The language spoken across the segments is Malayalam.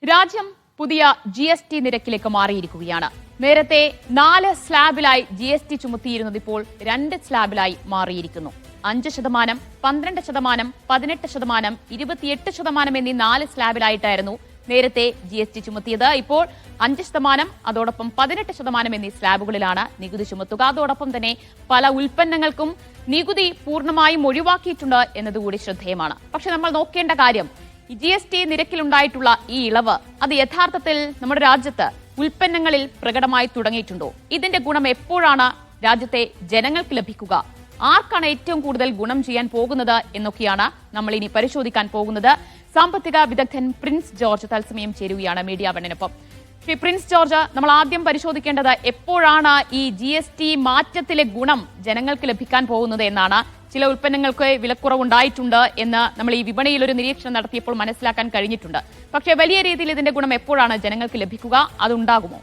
രാജ്യം പുതിയ GST നിരക്കിലേക്ക് മാറിയിരിക്കുകയാണ്. നേരത്തെ 4 സ്ലാബിലായി GST ചുമത്തിയിരുന്നത് ഇപ്പോൾ 2 സ്ലാബിലായി മാറിയിരിക്കുന്നു. 5%, 12%, 18%, 28% എന്നീ 4 സ്ലാബിലായിട്ടായിരുന്നു നേരത്തെ GST ചുമത്തിയത്. ഇപ്പോൾ 5%, അതോടൊപ്പം 18% എന്നീ സ്ലാബുകളിലാണ് നികുതി ചുമത്തുക. അതോടൊപ്പം തന്നെ പല ഉൽപ്പന്നങ്ങൾക്കും നികുതി പൂർണ്ണമായും ഒഴിവാക്കിയിട്ടുണ്ട് എന്നതുകൂടി ശ്രദ്ധേയമാണ്. പക്ഷെ നമ്മൾ നോക്കേണ്ട കാര്യം, GST നിരക്കിലുണ്ടായിട്ടുള്ള ഈ ഇളവ് അത് യഥാർത്ഥത്തിൽ നമ്മുടെ രാജ്യത്ത് ഉൽപ്പന്നങ്ങളിൽ പ്രകടമായി തുടങ്ങിയിട്ടുണ്ടോ? ഇതിന്റെ ഗുണം എപ്പോഴാണ് രാജ്യത്തെ ജനങ്ങൾക്ക് ലഭിക്കുക? ആർക്കാണ് ഏറ്റവും കൂടുതൽ ഗുണം ചെയ്യാൻ പോകുന്നത് എന്നൊക്കെയാണ് നമ്മൾ ഇനി പരിശോധിക്കാൻ പോകുന്നത്. സാമ്പത്തിക വിദഗ്ധൻ പ്രിൻസ് ജോർജ് തത്സമയം ചേരുകയാണ് മീഡിയ വണ്ണിനൊപ്പം. ശ്രീ പ്രിൻസ് ജോർജ്, നമ്മൾ ആദ്യം പരിശോധിക്കേണ്ടത് എപ്പോഴാണ് ഈ GST മാറ്റത്തിലെ ഗുണം ജനങ്ങൾക്ക് ലഭിക്കാൻ പോകുന്നത് എന്നാണ്. ചില ഉൽപ്പന്നങ്ങൾക്ക് വിലക്കുറവുണ്ടായിട്ടുണ്ട് എന്ന് നമ്മൾ ഈ വിപണിയിൽ ഒരു നിരീക്ഷണം നടത്തിയപ്പോൾ മനസ്സിലാക്കാൻ കഴിഞ്ഞിട്ടുണ്ട്. പക്ഷേ വലിയ രീതിയിൽ ഇതിന്റെ ഗുണം എപ്പോഴാണ് ജനങ്ങൾക്ക് ലഭിക്കുക? അതുണ്ടാകുമോ?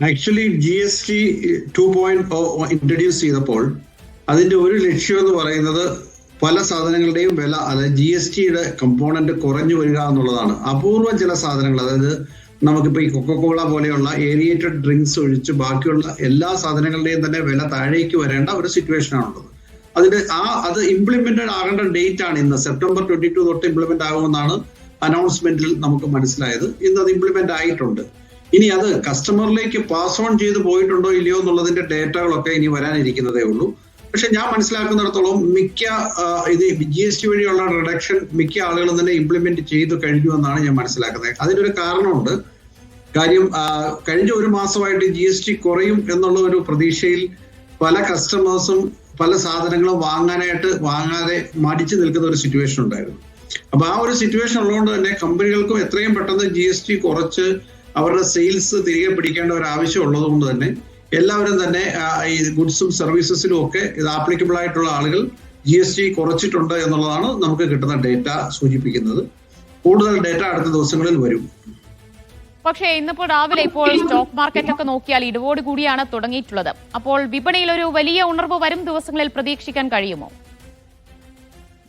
ആക്ച്വലി GST 2.0 ഇൻട്രൊഡ്യൂസ് ചെയ്തപ്പോൾ അതിന്റെ ഒരു ലക്ഷ്യം എന്ന് പറയുന്നത് പല സാധനങ്ങളുടെയും വില, അതായത് GSTയുടെ കമ്പോണന്റ് കുറഞ്ഞു വരിക എന്നുള്ളതാണ്. അപൂർവം ചില സാധനങ്ങൾ, അതായത് നമുക്കിപ്പോൾ ഈ കൊക്കക്കോള പോലെയുള്ള ഏരിയേറ്റഡ് ഡ്രിങ്ക്സ് ഒഴിച്ച് ബാക്കിയുള്ള എല്ലാ സാധനങ്ങളുടെയും തന്നെ വില താഴേക്ക് വരേണ്ട ഒരു സിറ്റുവേഷൻ ആണുള്ളത്. അത് ഇംപ്ലിമെന്റഡ് ആകേണ്ട ഡേറ്റ് ആണ് ഇന്ന്. സെപ്റ്റംബർ 22 തൊട്ട് ഇംപ്ലിമെന്റ് ആകുമെന്നാണ് അനൗൺസ്മെന്റിൽ നമുക്ക് മനസ്സിലായത്. ഇന്ന് അത് ഇംപ്ലിമെന്റ് ആയിട്ടുണ്ട്. ഇനി അത് കസ്റ്റമറിലേക്ക് പാസ് ഓൺ ചെയ്ത് പോയിട്ടുണ്ടോ ഇല്ലയോ എന്നുള്ളതിന്റെ ഡേറ്റകളൊക്കെ ഇനി വരാനിരിക്കുന്നതേ ഉള്ളൂ. പക്ഷെ ഞാൻ മനസ്സിലാക്കുന്നിടത്തോളം മിക്ക ഇത് GST വഴിയുള്ള റിഡക്ഷൻ മിക്ക ആളുകളും തന്നെ ഇംപ്ലിമെന്റ് ചെയ്തു കഴിഞ്ഞു എന്നാണ് ഞാൻ മനസ്സിലാക്കുന്നത്. അതിനൊരു കാരണമുണ്ട്. കാര്യം കഴിഞ്ഞ ഒരു മാസമായിട്ട് GST കുറയും എന്നുള്ള ഒരു പ്രതീക്ഷയിൽ പല കസ്റ്റമേഴ്സും പല സാധനങ്ങളും വാങ്ങാതെ മടിച്ചു നിൽക്കുന്ന ഒരു സിറ്റുവേഷൻ ഉണ്ടായിരുന്നു. അപ്പൊ ആ ഒരു സിറ്റുവേഷൻ ഉള്ളതുകൊണ്ട് തന്നെ കമ്പനികൾക്കും എത്രയും പെട്ടെന്ന് GST കുറച്ച് അവരുടെ സെയിൽസ് തിരികെ പിടിക്കേണ്ട ഒരു ആവശ്യം ഉള്ളത് കൊണ്ട് തന്നെ എല്ലാവരും തന്നെ ഈ ഗുഡ്സും സർവീസസിലും ഒക്കെ ഇത് ആപ്ലിക്കബിൾ ആയിട്ടുള്ള ആളുകൾ GST കുറച്ചിട്ടുണ്ട് എന്നുള്ളതാണ് നമുക്ക് കിട്ടുന്ന ഡേറ്റ സൂചിപ്പിക്കുന്നത്. കൂടുതൽ ഡേറ്റ അടുത്ത ദിവസങ്ങളിൽ വരും. പക്ഷേ ഇന്നിപ്പോൾ രാവിലെ ഇപ്പോൾ സ്റ്റോക്ക് മാർക്കറ്റ് ഒക്കെ നോക്കിയാൽ ഇടിവോട് കൂടിയാണ് തുടങ്ങിയിട്ടുള്ളത്. അപ്പോൾ വിപണിയിൽ ഒരു വലിയ ഉണർവ് വരും ദിവസങ്ങളിൽ പ്രതീക്ഷിക്കാൻ കഴിയുമോ?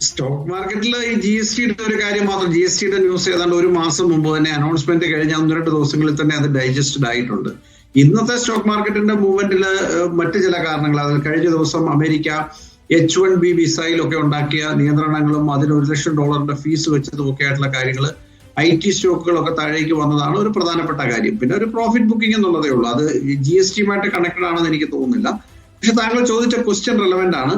സ്റ്റോക്ക് മാർക്കറ്റിൽ ഈ GSTയുടെ ഒരു കാര്യം മാത്രം, GSTയുടെ ന്യൂസ് ഏതാണ്ട് ഒരു മാസം മുമ്പ് തന്നെ അനൗൺസ്മെന്റ് കഴിഞ്ഞ 1-2 ദിവസങ്ങളിൽ തന്നെ അത് ഡൈജസ്റ്റഡ് ആയിട്ടുണ്ട്. ഇന്നത്തെ സ്റ്റോക്ക് മാർക്കറ്റിന്റെ മൂവ്മെന്റില് മറ്റു ചില കാരണങ്ങൾ, അതായത് കഴിഞ്ഞ ദിവസം അമേരിക്ക H-1B വിസയിലൊക്കെ ഉണ്ടാക്കിയ നിയന്ത്രണങ്ങളും അതിന് $1 ലക്ഷം ഫീസ് വെച്ചതും ഒക്കെ ആയിട്ടുള്ള കാര്യങ്ങൾ, IT സ്റ്റോക്കുകളൊക്കെ താഴേക്ക് വന്നതാണ് ഒരു പ്രധാനപ്പെട്ട കാര്യം. പിന്നെ ഒരു പ്രോഫിറ്റ് ബുക്കിംഗ് എന്നുള്ളതേ ഉള്ളൂ. അത് GSTയുമായിട്ട് കണക്റ്റഡ് ആണെന്ന് എനിക്ക് തോന്നുന്നില്ല. പക്ഷെ താങ്കൾ ചോദിച്ച ക്വസ്റ്റ്യൻ റെലവെന്റ് ആണ്.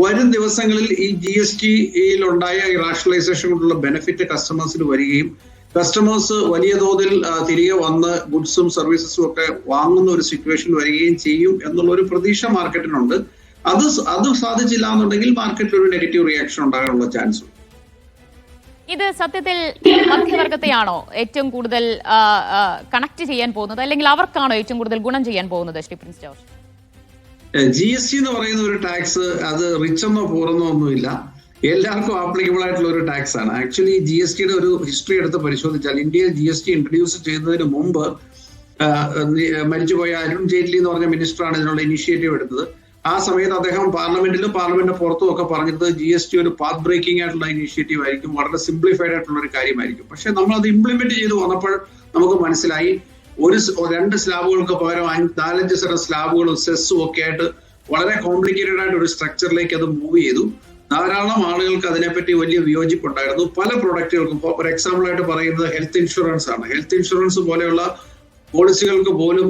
വരും ദിവസങ്ങളിൽ ഈ GSTയിൽ ഉണ്ടായ ഈ റാഷണലൈസേഷൻ കൊണ്ടുള്ള ബെനിഫിറ്റ് കസ്റ്റമേഴ്സിന് വരികയും കസ്റ്റമേഴ്സ് വലിയ തോതിൽ തിരികെ വന്ന് ഗുഡ്സും സർവീസസും ഒക്കെ വാങ്ങുന്ന ഒരു സിറ്റുവേഷൻ വരികയും ചെയ്യും എന്നുള്ള ഒരു പ്രതീക്ഷ മാർക്കറ്റിനുണ്ട്. അത് സാധിച്ചില്ല എന്നുണ്ടെങ്കിൽ മാർക്കറ്റിൽ ഒരു നെഗറ്റീവ് റിയാക്ഷൻ ഉണ്ടാകാനുള്ള ചാൻസ് ഉണ്ട്. ഇത് സത്യത്തിൽ മധ്യവർഗത്തെയാണോ ഏറ്റവും കൂടുതൽ കണക്ട് ചെയ്യാൻ പോകുന്നത്, അല്ലെങ്കിൽ അവർക്കാണോ ഏറ്റവും കൂടുതൽ ഗുണം ചെയ്യാൻ പോകുന്നത്? ശ്രീ പ്രിൻസ് ജോർജ്, GST എന്ന് പറയുന്ന ഒരു ടാക്സ് അത് റിച്ചെന്നോ പൂർന്നോ ഒന്നുമില്ല, എല്ലാവർക്കും ആപ്ലിക്കബിൾ ആയിട്ടുള്ള ഒരു ടാക്സ് ആണ്. ആക്ച്വലി GSTയുടെ ഒരു ഹിസ്റ്ററി എടുത്ത് പരിശോധിച്ചാൽ ഇന്ത്യയിൽ GST ഇൻട്രൊഡ്യൂസ് ചെയ്യുന്നതിന് മുമ്പ് മരിച്ചുപോയ അരുൺ ജെയ്റ്റ്ലി എന്ന് പറഞ്ഞ മിനിസ്റ്ററാണ് ഇതിനുള്ള ഇനിഷ്യേറ്റീവ് എടുത്തത്. ആ സമയത്ത് അദ്ദേഹം പാർലമെന്റിലും പാർലമെന്റിന് പുറത്തും ഒക്കെ പറഞ്ഞത് GST ഒരു പാത്ത് ബ്രേക്കിംഗ് ആയിട്ടുള്ള ഇനിഷ്യേറ്റീവ് ആയിരിക്കും, വളരെ സിംപ്ലിഫൈഡ് ആയിട്ടുള്ള ഒരു കാര്യമായിരിക്കും. പക്ഷെ നമ്മൾ അത് ഇംപ്ലിമെന്റ് ചെയ്ത് വന്നപ്പോൾ നമുക്ക് മനസ്സിലായി 2 സ്ലാബുകൾക്ക് പകരം 4-5 തരം സ്ലാബുകളും സെസ്സും ഒക്കെ ആയിട്ട് വളരെ കോംപ്ലിക്കേറ്റഡ് ആയിട്ട് ഒരു സ്ട്രക്ചറിലേക്ക് അത് മൂവ് ചെയ്തു. ധാരാളം ആളുകൾക്ക് അതിനെപ്പറ്റി വലിയ വിയോജിപ്പുണ്ടായിരുന്നു. പല പ്രൊഡക്റ്റുകൾക്കും, ഫോർ എക്സാമ്പിൾ ആയിട്ട് പറയുന്നത് ഹെൽത്ത് ഇൻഷുറൻസ് ആണ്. ഹെൽത്ത് ഇൻഷുറൻസ് പോലെയുള്ള പോളിസികൾക്ക് പോലും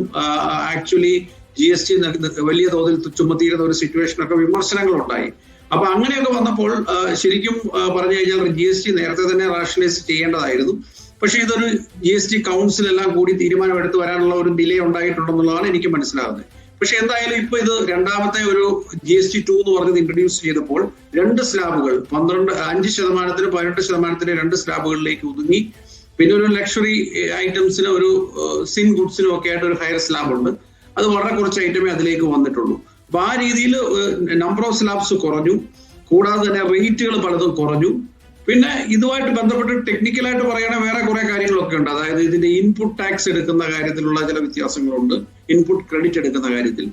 ആക്ച്വലി GST വലിയ തോതിൽ ചുമത്തിയിരുന്ന ഒരു സിറ്റുവേഷനൊക്കെ വിമർശനങ്ങൾ ഉണ്ടായി. അപ്പൊ അങ്ങനെയൊക്കെ വന്നപ്പോൾ ശരിക്കും പറഞ്ഞു കഴിഞ്ഞാൽ GST നേരത്തെ തന്നെ റാഷണലൈസ് ചെയ്യേണ്ടതായിരുന്നു. പക്ഷെ ഇതൊരു GST കൗൺസിൽ എല്ലാം കൂടി തീരുമാനമെടുത്ത് വരാനുള്ള ഒരു ഡിലേ ഉണ്ടായിട്ടുണ്ടെന്നുള്ളതാണ് എനിക്ക് മനസ്സിലാകുന്നത്. പക്ഷെ എന്തായാലും ഇപ്പൊ ഇത് രണ്ടാമത്തെ ഒരു GST 2 എന്ന് പറഞ്ഞത് ഇൻട്രൊഡ്യൂസ് ചെയ്തപ്പോൾ 2 സ്ലാബുകൾ 5%-നും 18%-നും 2 സ്ലാബുകളിലേക്ക് ഒതുങ്ങി. പിന്നെ ഒരു ലക്ഷറി ഐറ്റംസിന്, ഒരു സിൻ ഗുഡ്സിനും ഒക്കെ ആയിട്ട് ഒരു ഹയർ സ്ലാബ് ഉണ്ട്. അത് വളരെ കുറച്ച് ഐറ്റമേ അതിലേക്ക് വന്നിട്ടുള്ളൂ. അപ്പൊ ആ രീതിയിൽ നമ്പർ ഓഫ് സ്ലാബ്സ് കുറഞ്ഞു. കൂടാതെ തന്നെ റേറ്റുകൾ പലതും കുറഞ്ഞു. പിന്നെ ഇതുമായിട്ട് ബന്ധപ്പെട്ട് ടെക്നിക്കലായിട്ട് പറയുകയാണെങ്കിൽ വേറെ കുറെ കാര്യങ്ങളൊക്കെ ഉണ്ട്. അതായത് ഇതിന്റെ ഇൻപുട്ട് ടാക്സ് എടുക്കുന്ന കാര്യത്തിലുള്ള ചില വ്യത്യാസങ്ങളുണ്ട്, ഇൻപുട്ട് ക്രെഡിറ്റ് എടുക്കുന്ന കാര്യത്തിൽ.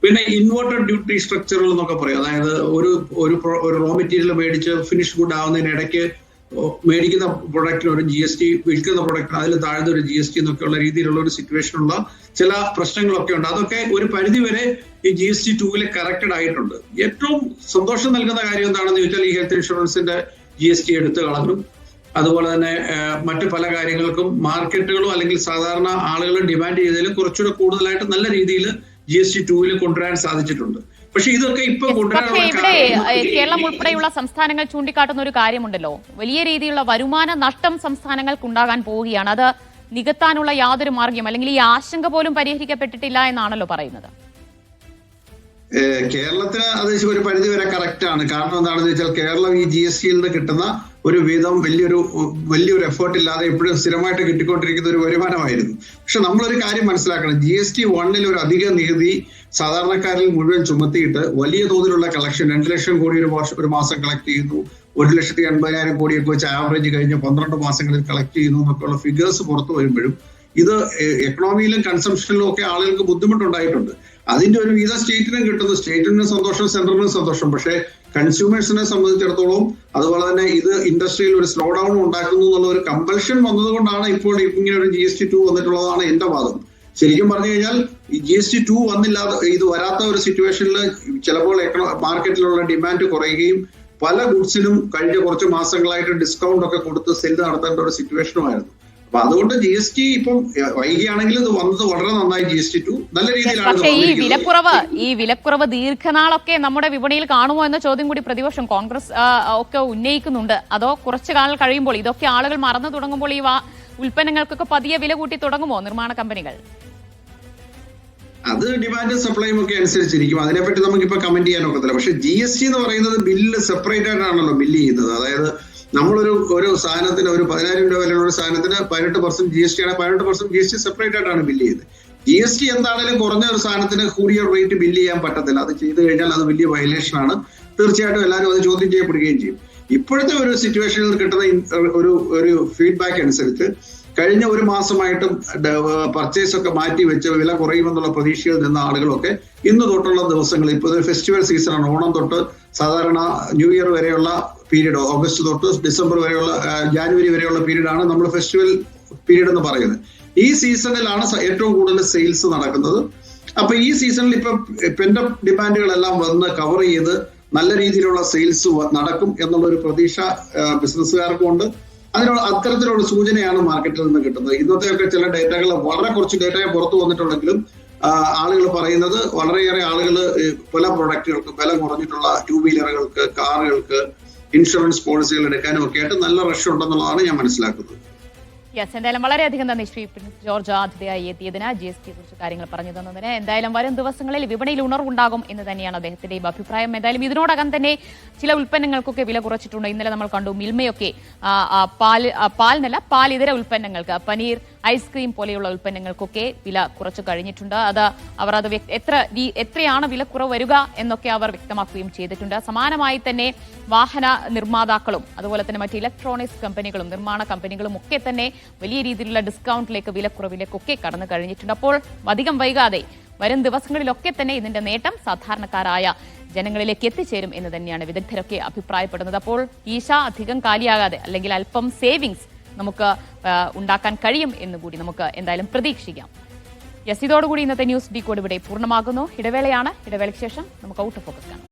പിന്നെ ഇൻവേർട്ടഡ് ഡ്യൂട്ടി സ്ട്രക്ചറുകൾ എന്നൊക്കെ പറയും. അതായത് ഒരു റോ മെറ്റീരിയൽ മേടിച്ച് ഫിനിഷ് ഗുഡ് ആവുന്നതിനിടയ്ക്ക് മേടിക്കുന്ന പ്രൊഡക്റ്റിന് ഒരു GST, വിൽക്കുന്ന പ്രൊഡക്റ്റിന് അതിൽ താഴ്ന്ന ഒരു GST എന്നൊക്കെയുള്ള രീതിയിലുള്ള ഒരു സിറ്റുവേഷനുള്ള ചില പ്രശ്നങ്ങളൊക്കെ ഉണ്ട്. അതൊക്കെ ഒരു പരിധിവരെ ഈ GST 2 കറക്റ്റഡ് ആയിട്ടുണ്ട്. ഏറ്റവും സന്തോഷം നൽകുന്ന കാര്യം എന്താണെന്ന് ചോദിച്ചാൽ ഈ ഹെൽത്ത് ഇൻഷുറൻസിന്റെ GST എടുത്തു കളഞ്ഞു. അതുപോലെ തന്നെ മറ്റു പല കാര്യങ്ങൾക്കും മാർക്കറ്റുകളോ അല്ലെങ്കിൽ സാധാരണ ആളുകൾ ഡിമാൻഡ് ചെയ്തതിലും കുറച്ചുകൂടെ കൂടുതലായിട്ട് നല്ല രീതിയിൽ GST 2 കൊണ്ടുവരാൻ സാധിച്ചിട്ടുണ്ട്. പക്ഷെ ഇതൊക്കെ ഇപ്പൊ ഇവിടെ കേരളം ഉൾപ്പെടെയുള്ള സംസ്ഥാനങ്ങൾ ചൂണ്ടിക്കാട്ടുന്ന ഒരു കാര്യമുണ്ടല്ലോ, വലിയ രീതിയിലുള്ള വരുമാന നഷ്ടം സംസ്ഥാനങ്ങൾക്ക് ഉണ്ടാകാൻ പോവുകയാണ്. അത് നികത്താനുള്ള യാതൊരു മാർഗ്ഗം അല്ലെങ്കിൽ ഈ ആശങ്ക പോലും പരിഹരിക്കപ്പെട്ടിട്ടില്ല എന്നാണല്ലോ പറയുന്നത്. കേരളത്തിന് അത് ഒരു പരിധി വരെ കറക്റ്റ് ആണ്. കാരണം എന്താണെന്ന് വെച്ചാൽ കേരളം ഈ GSTയിൽ നിന്ന് കിട്ടുന്ന ഒരു വീതം വലിയൊരു എഫേർട്ട് ഇല്ലാതെ എപ്പോഴും സ്ഥിരമായിട്ട് കിട്ടിക്കൊണ്ടിരിക്കുന്ന ഒരു വരുമാനമായിരുന്നു. പക്ഷെ നമ്മളൊരു കാര്യം മനസ്സിലാക്കണം, GST 1 ഒരു അധിക നികുതി സാധാരണക്കാരിൽ മുഴുവൻ ചുമത്തിയിട്ട് വലിയ തോതിലുള്ള കളക്ഷൻ 2 ലക്ഷം കോടി ഒരു മാസം കളക്ട് ചെയ്യുന്നു, 1,80,000 കോടിയൊക്കെ വെച്ച് ആവറേജ് കഴിഞ്ഞ് 12 മാസങ്ങളിൽ കളക്ട് ചെയ്യുന്നു എന്നൊക്കെയുള്ള ഫിഗേഴ്സ് പുറത്തു വരുമ്പോഴും ഇത് എക്കണോമിയിലും കൺസംഷനിലും ഒക്കെ ആളുകൾക്ക് ബുദ്ധിമുട്ടുണ്ടായിട്ടുണ്ട്. അതിന്റെ ഒരു വീതം സ്റ്റേറ്റിനും കിട്ടുന്നു. സ്റ്റേറ്റിന് സന്തോഷം, സെൻട്രലിന് സന്തോഷം. പക്ഷേ കൺസ്യൂമേഴ്സിനെ സംബന്ധിച്ചിടത്തോളം അതുപോലെ തന്നെ ഇത് ഇൻഡസ്ട്രിയിൽ ഒരു സ്ലോ ഡൗൺ ഉണ്ടാക്കുന്നു എന്നുള്ള ഒരു കമ്പൽഷൻ വന്നതുകൊണ്ടാണ് ഇപ്പോൾ ഇങ്ങനെ ഒരു GST 2 വന്നിട്ടുള്ളതാണ് എന്റെ വാദം. ശരിക്കും പറഞ്ഞു കഴിഞ്ഞാൽ ഈ GST 2 വന്നില്ലാതെ ഇത് വരാത്ത ഒരു സിറ്റുവേഷനിൽ ചിലപ്പോൾ മാർക്കറ്റിലുള്ള ഡിമാൻഡ് കുറയുകയും പല ഗുഡ്സിനും കഴിഞ്ഞ കുറച്ച് മാസങ്ങളായിട്ട് ഡിസ്കൗണ്ട് ഒക്കെ കൊടുത്ത് സെല്ല് നടത്തേണ്ട ഒരു സിറ്റുവേഷനുമായിരുന്നു. അപ്പൊ അതുകൊണ്ട് GST ഇപ്പം വൈകിയാണെങ്കിൽ ഇത് വന്നത് വളരെ നന്നായി. GST 2 നല്ല രീതിയിലാണ്. പക്ഷേ ഈ വിലക്കുറവ് ദീർഘനാളൊക്കെ നമ്മുടെ വിപണിയിൽ കാണുമോ എന്ന ചോദ്യം കൂടി പ്രതിപക്ഷം കോൺഗ്രസ് ഒക്കെ ഉന്നയിക്കുന്നുണ്ട്. അതോ കുറച്ചു കാലം കഴിയുമ്പോൾ ഇതൊക്കെ ആളുകൾ മറന്നു തുടങ്ങുമ്പോൾ ഈ ഉൽപ്പന്നങ്ങൾക്കൊക്കെ പതിയെ വില കൂട്ടി തുടങ്ങുമോ നിർമ്മാണ കമ്പനികൾ? അത് ഡിമാൻഡ് സപ്ലൈയും ഒക്കെ അനുസരിച്ചിരിക്കും. അതിനെപ്പറ്റി നമുക്കിപ്പോ കമന്റ് ചെയ്യാൻ ഒക്കത്തില്ല. പക്ഷെ GST എന്ന് പറയുന്നത് ബില്ല് സെപ്പറേറ്റ് ആയിട്ടാണല്ലോ ബില്ല് ചെയ്യുന്നത്. അതായത് നമ്മളൊരു സാധനത്തിന് ഒരു 10,000 രൂപ വിലയുള്ള ഒരു സാധനത്തിന് 18% GST ആണ്, 18% GST സെപ്പറേറ്റ് ആയിട്ടാണ് ബില്ല് ചെയ്യുന്നത്. GST എന്താണെങ്കിലും കുറഞ്ഞ ഒരു സാധനത്തിന് കൂടിയ റേറ്റ് ബില്ല് ചെയ്യാൻ പറ്റത്തില്ല. അത് ചെയ്തു കഴിഞ്ഞാൽ അത് വലിയ വയലേഷൻ ആണ്. തീർച്ചയായിട്ടും എല്ലാവരും അത് ചോദ്യം ചെയ്യപ്പെടുകയും ചെയ്യും. ഇപ്പോഴത്തെ ഒരു സിറ്റുവേഷനിൽ കിട്ടുന്ന ഒരു ഫീഡ്ബാക്ക് അനുസരിച്ച് കഴിഞ്ഞ ഒരു മാസമായിട്ടും പർച്ചേസ് ഒക്കെ മാറ്റി വെച്ച് വില കുറയുമെന്നുള്ള പ്രതീക്ഷയിൽ നിന്ന ആളുകളൊക്കെ ഇന്ന് തൊട്ടുള്ള ദിവസങ്ങളിൽ ഇപ്പോൾ ഫെസ്റ്റിവൽ സീസണാണ്. ഓണം തൊട്ട് സാധാരണ ന്യൂ ഇയർ വരെയുള്ള പീരീഡ്, ഓഗസ്റ്റ് തൊട്ട് ഡിസംബർ വരെയുള്ള ജാനുവരി വരെയുള്ള പീരീഡാണ് നമ്മൾ ഫെസ്റ്റിവൽ പീരീഡ് എന്ന് പറയുന്നത്. ഈ സീസണിലാണ് ഏറ്റവും കൂടുതൽ സെയിൽസ് നടക്കുന്നത്. അപ്പൊ ഈ സീസണിൽ ഇപ്പൊ പെൻഡപ്പ് ഡിമാൻഡുകളെല്ലാം വന്ന് കവർ ചെയ്ത് നല്ല രീതിയിലുള്ള സെയിൽസ് നടക്കും എന്നുള്ള ഒരു പ്രതീക്ഷ ബിസിനസ്സുകാർക്കും ഉണ്ട്. അത്തരത്തിലുള്ള സൂചനയാണ് മാർക്കറ്റിൽ നിന്ന് കിട്ടുന്നത്. ഇന്നത്തെയൊക്കെ ചില ഡേറ്റകൾ, വളരെ കുറച്ച് ഡേറ്റയെ പുറത്തു വന്നിട്ടുണ്ടെങ്കിലും ആളുകൾ പറയുന്നത് വളരെയേറെ ആളുകൾ പല പ്രൊഡക്റ്റുകൾക്ക് വില കുറഞ്ഞിട്ടുള്ള 2 വീലറുകൾക്ക്, കാറുകൾക്ക് ഇൻഷുറൻസ് പോളിസികൾ എടുക്കാനും ഒക്കെ ആയിട്ട് നല്ല റഷ് ഉണ്ടെന്നുള്ളതാണ് ഞാൻ മനസ്സിലാക്കുന്നത്. യെസ്, എന്തായാലും വളരെയധികം നന്ദി ശ്രീ ജോർജ് അതിഥിയായി എത്തിയതിന്, GST കുറിച്ച് കാര്യങ്ങൾ പറഞ്ഞു തന്നതിന്. എന്തായാലും വരും ദിവസങ്ങളിൽ വിപണിയിൽ ഉണർവുണ്ടാകും എന്ന് തന്നെയാണ് അദ്ദേഹത്തിന്റെയും അഭിപ്രായം. എന്തായാലും ഇതിനോടകം തന്നെ ചില ഉൽപ്പന്നങ്ങൾക്കൊക്കെ വില കുറച്ചിട്ടുണ്ട്. ഇന്നലെ നമ്മൾ കണ്ടു മിൽമയൊക്കെ പാലിതര ഉൽപ്പന്നങ്ങൾക്ക്, പനീർ, ഐസ്ക്രീം പോലെയുള്ള ഉൽപ്പന്നങ്ങൾക്കൊക്കെ വില കുറച്ചു കഴിഞ്ഞിട്ടുണ്ട്. അവർ എത്രയാണ് വിലക്കുറവ് വരിക എന്നൊക്കെ അവർ വ്യക്തമാക്കുകയും ചെയ്തിട്ടുണ്ട്. സമാനമായി തന്നെ വാഹന നിർമ്മാതാക്കളും അതുപോലെ തന്നെ മറ്റ് ഇലക്ട്രോണിക്സ് കമ്പനികളും നിർമ്മാണ കമ്പനികളും ഒക്കെ തന്നെ വലിയ രീതിയിലുള്ള ഡിസ്കൗണ്ടിലേക്ക്, വിലക്കുറവിലേക്കൊക്കെ കടന്നു കഴിഞ്ഞിട്ടുണ്ട്. അപ്പോൾ അധികം വൈകാതെ വരും ദിവസങ്ങളിലൊക്കെ തന്നെ ഇതിന്റെ നേട്ടം സാധാരണക്കാരായ ജനങ്ങളിലേക്ക് എത്തിച്ചേരും എന്ന് തന്നെയാണ് വിദഗ്ധരൊക്കെ അഭിപ്രായപ്പെടുന്നത്. അപ്പോൾ ഈശ അധികം കാലിയാകാതെ അല്ലെങ്കിൽ അല്പം സേവിങ്സ് നമുക്ക് ഉണ്ടാക്കാൻ കഴിയും എന്നുകൂടി നമുക്ക് എന്തായാലും പ്രതീക്ഷിക്കാം. യെസ്, ഇതോടുകൂടി ഇന്നത്തെ ന്യൂസ് ഡീകോഡ് ഇവിടെ പൂർണ്ണമാകുന്നു. ഇടവേളയാണ്. ഇടവേളയ്ക്ക് ശേഷം നമുക്ക് ഔട്ട് ഓഫ് ഫോക്കസ് കാണാം.